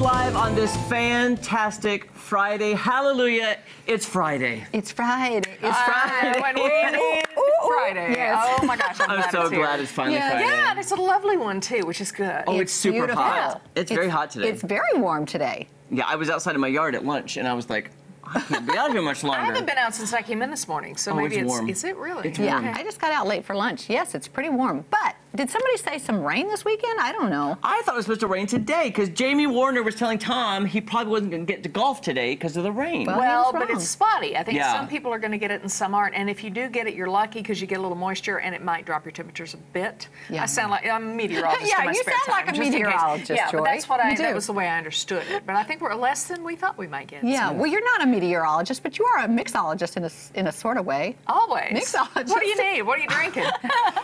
live on this fantastic Friday. Hallelujah, it's Friday. It's Friday. It's Friday. When we need Friday. Yes. Oh my gosh, I'm so glad it's finally Friday. Yeah, and it's a lovely one too, which is good. Oh, it's super beautiful. hot. It's very hot today. It's very warm today. Yeah, I was outside of my yard at lunch, and I was like, I can't be out here much longer. I haven't been out since I came in this morning, so maybe it's warm. Is it really? It's Yeah, warm. I just got out late for lunch. Yes, it's pretty warm. But did somebody say some rain this weekend? I don't know. I thought it was supposed to rain today because Jamie Warner was telling Tom he probably wasn't going to get to golf today because of the rain. Well, he was but wrong. it's spotty. I think Yeah. some people are going to get it and some aren't. And if you do get it, you're lucky because you get a little moisture and it might drop your temperatures a bit. Yeah. I sound like I'm a meteorologist Yeah, in my you spare sound time, like a just in case. meteorologist, Yeah, Joy. but that's what You do. that was the way I understood it. But I think we're less than we thought we might get. Yeah, So. well, you're not a meteorologist, but you are a mixologist in a sort of way. Always. Mixologist. What do you need? What are you drinking?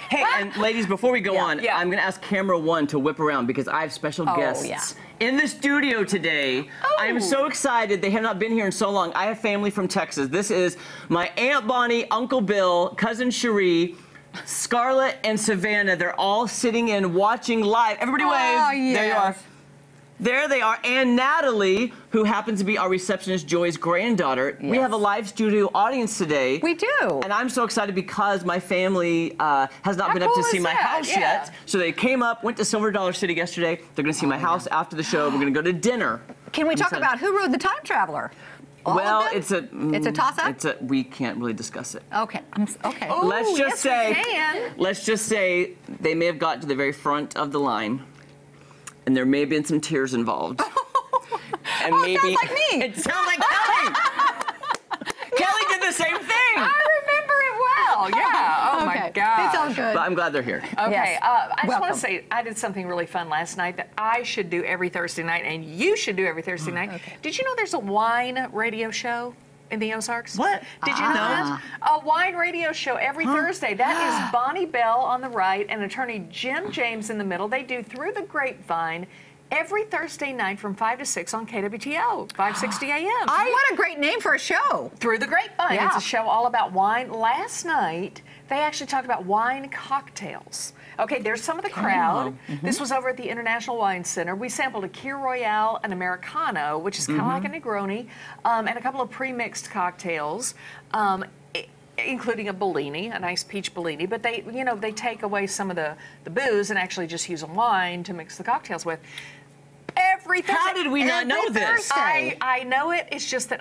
Hey, and ladies, before we go on, Yeah. I'm going to ask camera one to whip around because I have special guests yeah. in the studio today. I am so excited. They have not been here in so long. I have family from Texas. This is my Aunt Bonnie, Uncle Bill, Cousin Cherie, Scarlett, and Savannah. They're all sitting in watching live. Everybody wave. Oh, There you are. yes. There they are. And Natalie, who happens to be our receptionist, Joy's granddaughter. We Yes. have a live studio audience today. We do. And I'm so excited because my family has not How been up to cool see is my that? house Yeah. yet. So they came up, went to Silver Dollar City yesterday. They're going to see my house after the show. We're going to go to dinner. Can we talk about who rode the time traveler? All Well, of them? it's a toss-up? we can't really discuss it. Okay. Okay. Oh, Let's just yes, we say can. let's just say they may have gotten to the very front of the line and there may have been some tears involved. And Oh, it sounds like me. It sounds like Kelly. Kelly did the same thing. I remember it well. Yeah. Oh my Okay. God. It's all good. But I'm glad they're here. Okay, Yes. I just want Welcome. to say I did something really fun last night that I should do every Thursday night, and you should do every Thursday night. Okay. Did you know there's a wine radio show in the Ozarks? What? Did you know that? A wine radio show every Thursday. That is Bonnie Bell on the right and attorney Jim James in the middle. They do Through the Grapevine every Thursday night from 5 to 6 on KWTO, 560 AM. What a great name for a show. Through the Grapevine. Yeah. It's a show all about wine. Last night, they actually talked about wine cocktails. Okay, there's some of the crowd. This was over at the International Wine Center. We sampled a Kir Royale, an Americano, which is kind of like a Negroni, and a couple of pre-mixed cocktails. Including a Bellini, a nice peach Bellini, but they, you know, they take away some of the booze and actually just use a wine to mix the cocktails with. Every Thursday. How did we not know Every this? Thursday. I know it. It's just that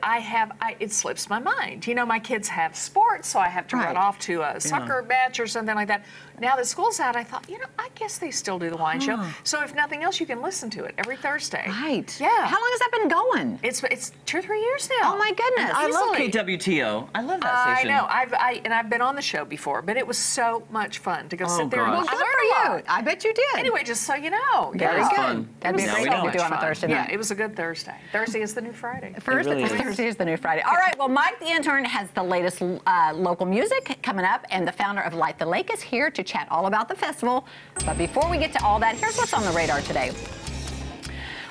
it slips my mind. You know, my kids have sports, so I have to Right. run off to a soccer match or something like that. Now that school's out, I thought, you know, I guess they still do the wine show. So if nothing else, you can listen to it every Thursday. Right. Yeah. How long has that been going? It's 2 or 3 years now. Oh, my goodness. I love Easily. KWTO. I love that I station. know. I've been on the show before, but it was so much fun to go sit there. gosh. And Well, I good learned for a you. lot. I bet you did. Anyway, just so you know. Very was good. fun. That'd be a Now great we thing know. to do on a Fun. Thursday Yeah, night. it was a good Thursday. Thursday is the new Friday. really is. Thursday is the new Friday. All right, well, Mike the intern has the latest local music coming up, and the founder of Light the Lake is here to chat all about the festival. But before we get to all that, here's what's on the radar today.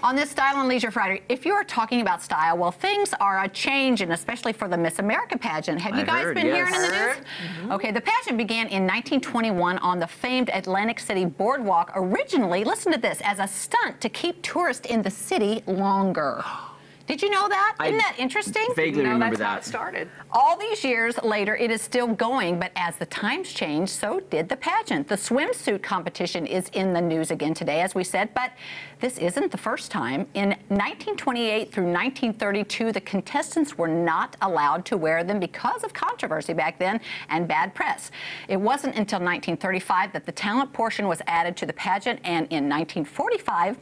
On this Style and Leisure Friday, if you are talking about style, well, things are a change, and especially for the Miss America pageant. Have you I guys heard, been yes. hearing in the news? Okay, the pageant began in 1921 on the famed Atlantic City Boardwalk, originally, listen to this, as a stunt to keep tourists in the city longer. Did you know that? Isn't that interesting? Vaguely No, remember that's how that. it started. All these years later, it is still going, but as the times change, so did the pageant. The swimsuit competition is in the news again today, as we said, but this isn't the first time. In 1928 through 1932, the contestants were not allowed to wear them because of controversy back then and bad press. It wasn't until 1935 that the talent portion was added to the pageant, and in 1945,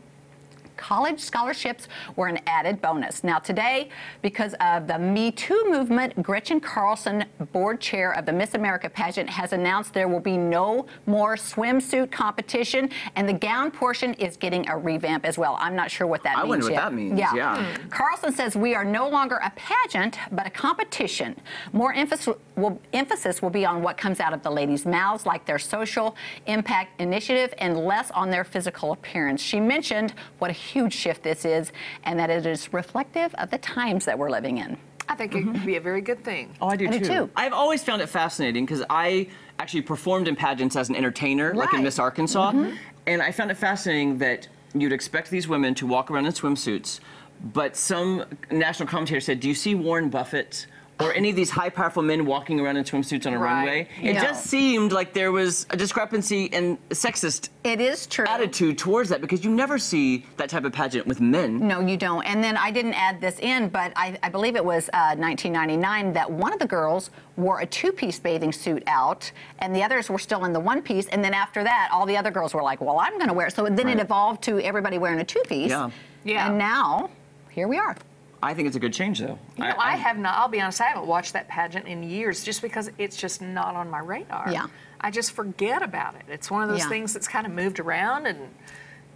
college scholarships were an added bonus. Now today, because of the Me Too movement, Gretchen Carlson, board chair of the Miss America pageant, has announced there will be no more swimsuit competition, and the gown portion is getting a revamp as well. I'm not sure what that means I wonder what yet. that means, yeah. Carlson says we are no longer a pageant, but a competition. More emphasis will be on what comes out of the ladies' mouths, like their social impact initiative, and less on their physical appearance. She mentioned what a huge shift this is, and that it is reflective of the times that we're living in. I think it could be a very good thing. Oh, I do I do too. I've always found it fascinating because I actually performed in pageants as an entertainer, like in Right. Miss Arkansas, and I found it fascinating that you'd expect these women to walk around in swimsuits, but some national commentator said, do you see Warren Buffett or any of these high, powerful men walking around in swimsuits on a runway? It just seemed like there was a discrepancy and sexist attitude towards that, because you never see that type of pageant with men. No, you don't. And then I didn't add this in, but I believe it was 1999 that one of the girls wore a two-piece bathing suit out, and the others were still in the one-piece. And then after that, all the other girls were like, well, I'm going to wear it. So then it evolved to everybody wearing a two-piece. Yeah. And now, here we are. I think it's a good change, though. I have not, I'll be honest, I haven't watched that pageant in years just because it's just not on my radar. Yeah. I just forget about it. It's one of those things that's kind of moved around, and,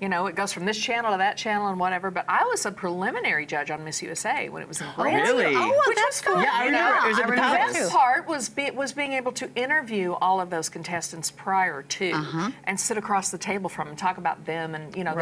you know, it goes from this channel to that channel and whatever. But I was a preliminary judge on Miss USA when it was in Grand. Really? Oh, Which that's was fun. Yeah, I remember. It was at the The Palace. best part was being able to interview all of those contestants prior to, and sit across the table from them, talk about them, and you know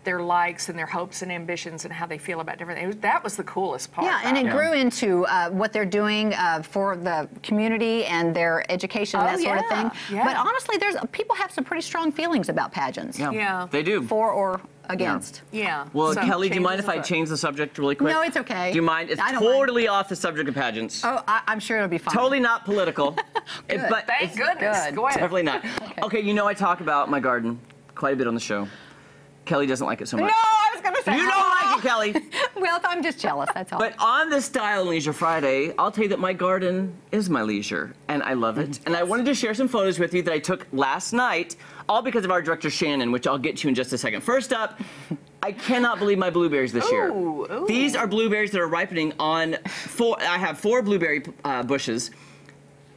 their likes and their hopes and ambitions and how they feel about different things. That was the coolest part. Yeah, and it grew into what they're doing for the community and their education and that sort of thing. Yeah. But honestly, people have some pretty strong feelings about pageants. Yeah. They do. For or against. Yeah. Well, So Kelly, do you mind changes if I of it. change the subject really quick? No, it's okay. Do you mind? It's I don't mind. totally off the subject of pageants. Oh, I'm sure it'll be fine. Totally not political. But Thank it's goodness. good. Go ahead. definitely not. Okay, you know I talk about my garden quite a bit on the show. Kelly doesn't like it so much. No, I was going to say. You don't like it, Kelly. Well, I'm just jealous, that's all. But on this Style and Leisure Friday, I'll tell you that my garden is my leisure, and I love it. And I wanted to share some photos with you that I took last night, all because of our director, Shannon, which I'll get to in just a second. First up, I cannot believe my blueberries this year. Ooh. These are blueberries that are ripening on I have 4 blueberry bushes.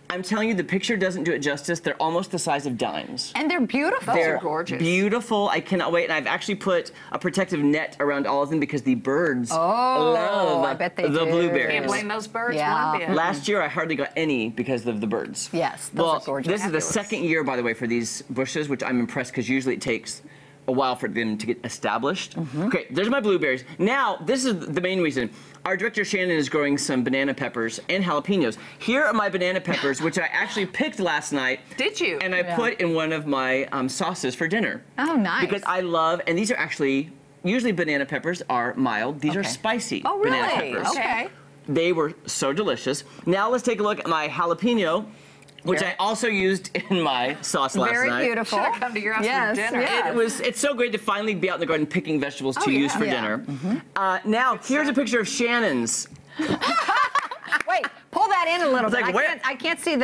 I'm telling you, the picture doesn't do it justice. They're almost the size of dimes. And they're beautiful. They're gorgeous. Beautiful. I cannot wait. And I've actually put a protective net around all of them because the birds love I bet they the do. blueberries. Can't blame those birds Yeah. one bit. Last year, I hardly got any because of the birds. Yes, those are gorgeous. This is the Fabulous. second year, by the way, for these bushes, which I'm impressed because usually it takes a while for them to get established. Okay, there's my blueberries. Now, this is the main reason. Our director, Shannon, is growing some banana peppers and jalapenos. Here are my banana peppers, which I actually picked last night. Did you? And I put in one of my sauces for dinner. Oh, nice. Because I love, and these are actually, usually banana peppers are mild. These are spicy Oh, banana really? peppers. Okay. They were so delicious. Now let's take a look at my jalapeno, which I also used in my sauce last Very night. beautiful. Should have come to your house Yes, for dinner. yes. It's so great to finally be out in the garden picking vegetables to use for Yeah. dinner. Now, here's a picture of Shannon's. Wait, pull that in a little bit. like, where- I can't see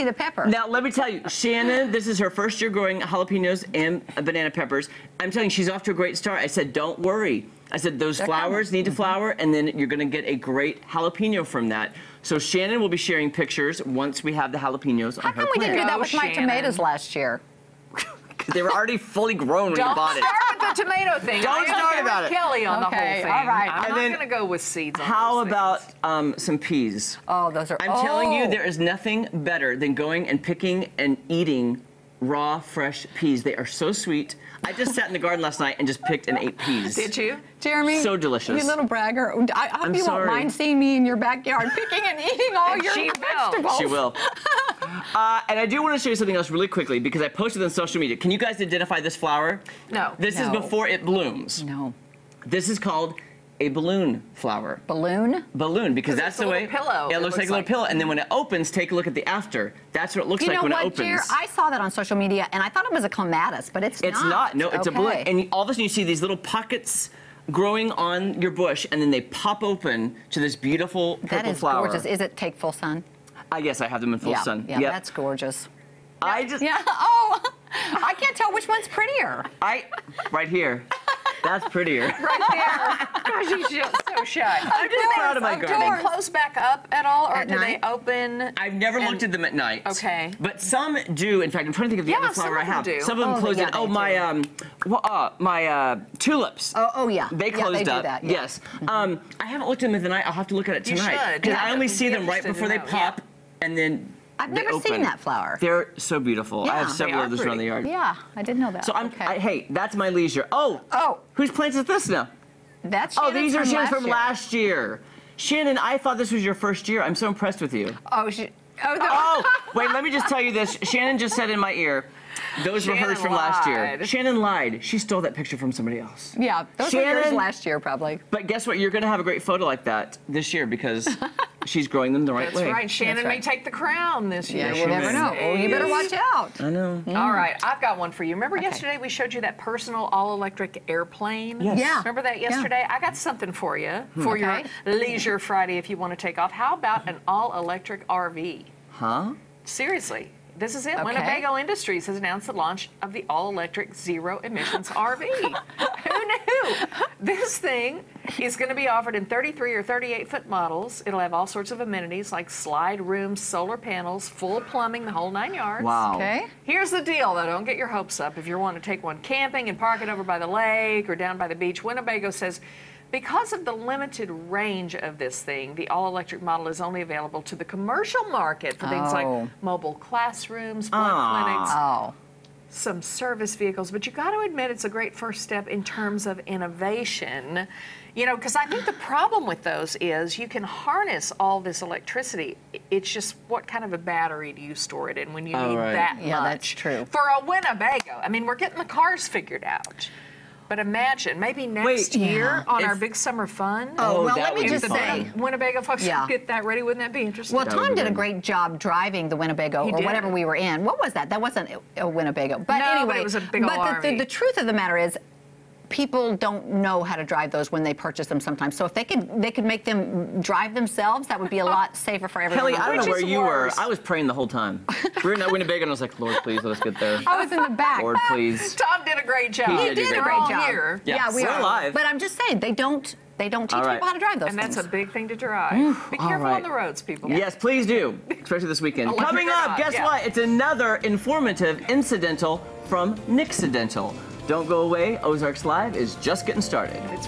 the pepper. Now, let me tell you, Shannon, this is her first year growing jalapenos and banana peppers. I'm telling you, she's off to a great start. I said, don't worry. I said, those flowers need to flower, and then you're going to get a great jalapeno from that. So Shannon will be sharing pictures once we have the jalapenos How on her come we didn't plant. do that Go, with my Shannon. tomatoes last year? They were already fully grown when you Don't bought it. start with the tomato thing. Don't I'm gonna start go about with it. Kelly on the whole Okay, thing. all right. I'm And not then going to go with seeds on How those about things. some peas? Oh, those are. I'm telling you, there is nothing better than going and picking and eating raw, fresh peas. They are so sweet. I just sat in the garden last night and just picked and ate peas. Did you? Jeremy, So delicious. You little bragger. I hope I'm you sorry. won't mind seeing me in your backyard picking and eating all And your she will. vegetables. She will. And I do want to show you something else really quickly because I posted on social media. Can you guys identify this flower? No. This is No. before it blooms. No. This is called a balloon flower. Balloon? Balloon, because It's that's a the way. little pillow. Yeah, it It looks like looks a little like. pillow. And then when it opens, take a look at the after. That's what it looks You like know when what, it opens. Jer? I saw that on social media, and I thought it was a clematis, but it's not. It's not. No, it's a balloon. Okay. And all of a sudden you see these little pockets growing on your bush, and then they pop open to this beautiful purple That is flower. gorgeous. Is it take full sun? Yes, I have them in full yeah, sun. Yeah, Yep. that's gorgeous. I just, Yeah. Oh, I can't tell which one's prettier. right here. That's prettier. Right there. Gosh, she's just so shy. I'm just proud of my Do garden. they close back up at all, or At do night? they open? I've never And- looked at them at night. Okay. But some do. In fact, I'm trying to think of the Yeah, other some flower I of them have. do. Some of them Oh, close yeah, it. Oh, they my tulips. Oh, yeah. They Yeah, closed do up. that, yeah. Yes. I haven't looked at them in the night. I'll have to look at it You tonight. should, Because yeah. I only I'd see be them right interested to before they know, pop, and then I've they never open. seen that flower. They're so beautiful. I have Yeah. several They are of those around the pretty. yard. Yeah, I didn't know that. So okay. hey, that's my leisure. Oh. Oh. Whose plants is this now? That's Oh, these are Shannon's from year. last year. Shannon, I thought this was your first year. I'm so impressed with you. Oh, Oh, wait, let me just tell you this. Shannon just said in my ear, Those were hers Shannon from last year. lied. Shannon lied. She stole that picture from somebody else. Yeah, those were yours Shannon- last year, probably. But guess what? You're going to have a great photo like that this year because she's growing them the right That's way. right. Shannon may take the crown this year. Yeah, she you never may. know. Oh, you better watch out. I know. All right, I've got one for you. Remember yesterday we showed you that personal all-electric airplane? Yes. Yeah. Remember that yesterday? I got something for you for Okay. your leisure Friday if you want to take off. How about an all-electric RV? Huh? Seriously. This is it. Okay. Winnebago Industries has announced the launch of the all-electric zero-emissions RV. Who knew? This thing is going to be offered in 33 or 38-foot models. It'll have all sorts of amenities like slide rooms, solar panels, full plumbing, the whole 9 yards. Wow. Okay. Here's the deal, though. Don't get your hopes up. If you're wanting to take one camping and park it over by the lake or down by the beach, Winnebago says because of the limited range of this thing, the all-electric model is only available to the commercial market for things like mobile classrooms, blood clinics, Oh. some service vehicles. But you got to admit it's a great first step in terms of innovation. You know, because I think the problem with those is you can harness all this electricity. It's just what kind of a battery do you store it in when you need right. that Yeah, much? that's true. For a Winnebago, I mean, we're getting the cars figured out. But imagine, maybe next Wait, year on our if- big summer fun. Oh, well, that let me would be just fun. say. Winnebago folks Yeah. get that ready. Wouldn't that be interesting? Well, That would Tom be did a good. great job driving the Winnebago He or did. whatever we were in. What was that? That wasn't a Winnebago. But No, anyway, but it was a big ol' but the RV. truth of the matter is, people don't know how to drive those when they purchase them sometimes. So if they could make them drive themselves, that would be a lot safer for everyone. Kelly, I don't know Which where is you worse? were. I was praying the whole time. We were in that Winnebago, and I was like, Lord, please, let us get there. I was in the back. Lord, please. Tom did a great job. He did a We're great all job. here. Yeah, we we're are alive. But I'm just saying, they don't teach All people right. how to drive those And things. that's a big thing to drive. Be all careful right. on the roads, people. Yes, please do, especially this weekend. Electric Coming or up, not, guess yeah. what? It's another informative incidental from Nixidental. Don't go away. Ozarks Live is just getting started. It's